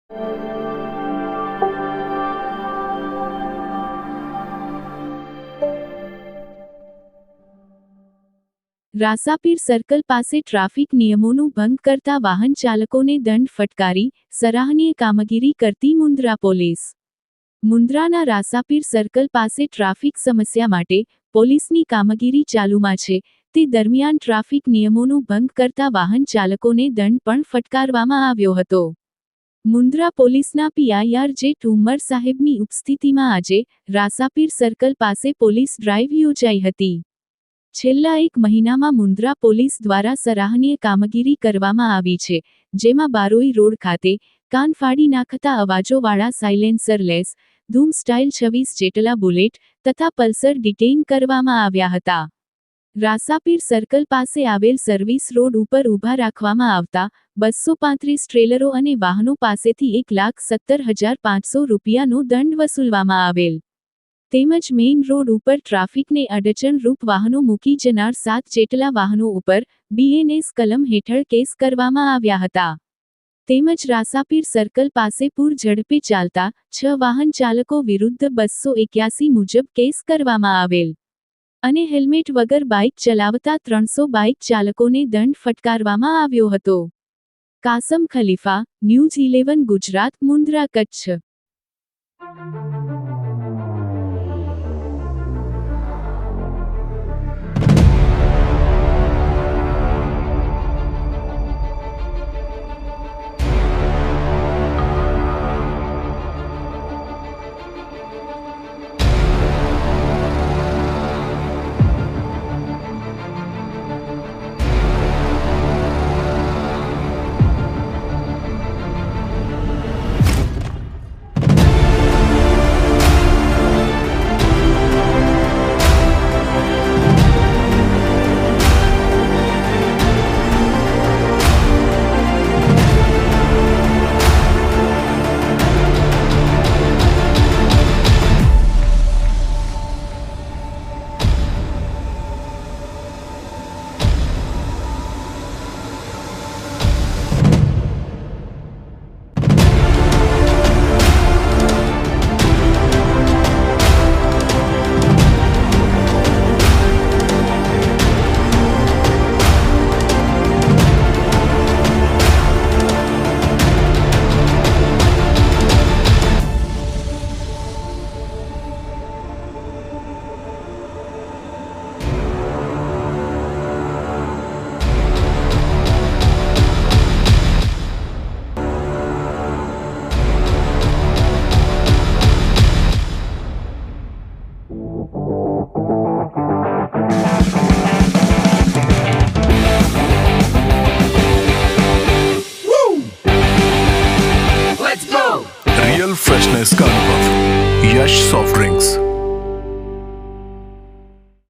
રાસાપીર circle પાસે traffic નિયમોનું ભંગ કરતા વાહન ચાલકોને દંડ ફટકારી સરાહનીય કામગીરી કરતી મુન્દ્રા પોલીસ। મુન્દ્રાના રાસાપીર સર્કલ પાસે ટ્રાફિક સમસ્યા માટે પોલીસની કામગીરી ચાલુમાં છે। તે દરમિયાન ટ્રાફિક નિયમોનું ભંગ કરતા વાહન ચાલકોને દંડ પણ ફટકારવામાં આવ્યો હતો। મુન્દ્રા પોલીસના પીઆઈઆર જે ઠુમ્મર સાહેબની ઉપસ્થિતિમાં આજે રાસાપીર સર્કલ પાસે પોલીસ ડ્રાઈવ યોજાઈ હતી। છેલ્લા એક મહિનામાં મુન્દ્રા પોલીસ દ્વારા સરાહનીય કામગીરી કરવામાં આવી છે, જેમાં બારોઈ રોડ ખાતે કાન ફાડી નાખતા અવાજોવાળા સાયલેન્સર લેસ, ધૂમ સ્ટાઇલ 26 જેટલા બુલેટ તથા પલ્સર ડિટેઇન કરવામાં આવ્યા હતા। રાસાપીર સર્કલ પાસે આવેલ સર્વિસ રોડ ઉપર ઊભા રાખવામાં આવતા 235 ટ્રેલરો અને વાહનો પાસેથી 1,70,500 રૂપિયાનો દંડ વસૂલવામાં આવેલ। તેમજ મેઇન રોડ ઉપર ટ્રાફિકને અડચણરૂપ વાહનો મૂકી જનાર 7 જેટલા વાહનો ઉપર બીએનએસ કલમ હેઠળ કેસ કરવામાં આવ્યા હતા। તેમજ રાસાપીર સર્કલ પાસે પૂર ઝડપે ચાલતા 6 વાહન ચાલકો વિરુદ્ધ 281 મુજબ કેસ કરવામાં આવેલ અને હેલ્મેટ વગર બાઇક ચલાવતા 300 બાઇક ચાલકોને દંડ ફટકારવામાં આવ્યો હતો। Kasam Khalifa, news 11 Gujarat, Mundra, Kutch. Real freshness का अनुभव, यश सॉफ्ट ड्रिंक्स।